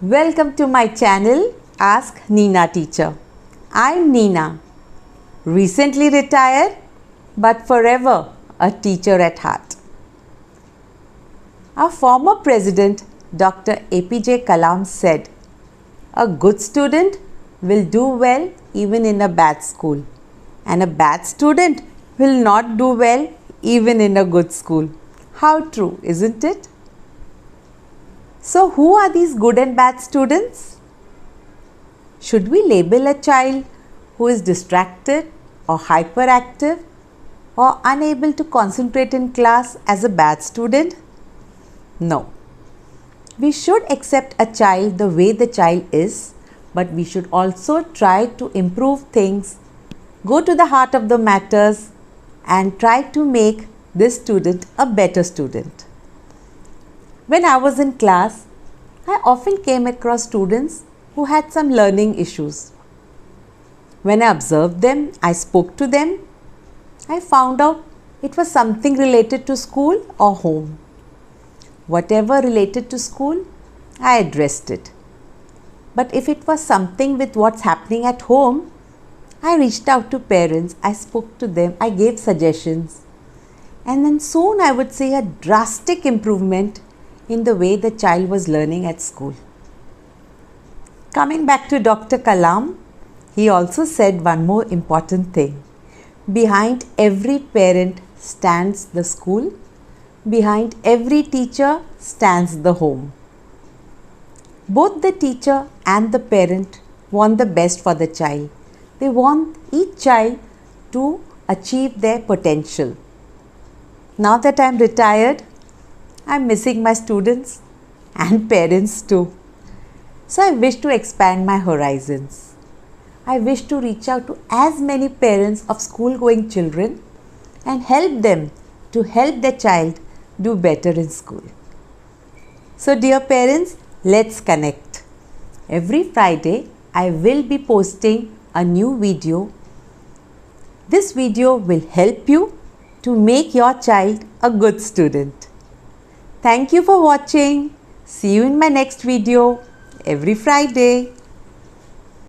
Welcome to my channel Ask Neena Teacher. I'm Neena, recently retired but forever a teacher at heart. Our former president Dr. APJ Kalam said, "A good student will do well even in a bad school, and a bad student will not do well even in a good school." How true, isn't it? So, who are these good and bad students? Should we label a child who is distracted or hyperactive or unable to concentrate in class as a bad student? No. We should accept a child the way the child is, but we should also try to improve things, go to the heart of the matters, and try to make this student a better student. When I was in class, I often came across students who had some learning issues. When I observed them, I spoke to them, I found out it was something related to school or home. Whatever related to school, I addressed it. But if it was something with what's happening at home, I reached out to parents, I spoke to them, I gave suggestions. And then soon I would see a drastic improvement in the way the child was learning at school. Coming back to Dr. Kalam, he also said one more important thing. Behind every parent stands the school. Behind every teacher stands the home. Both the teacher and the parent want the best for the child. They want each child to achieve their potential. Now that I am retired, I am missing my students and parents too. So I wish to expand my horizons. I wish to reach out to as many parents of school-going children and help them to help their child do better in school. So dear parents, let's connect. Every Friday, I will be posting a new video. This video will help you to make your child a good student. Thank you for watching. See you in my next video every Friday.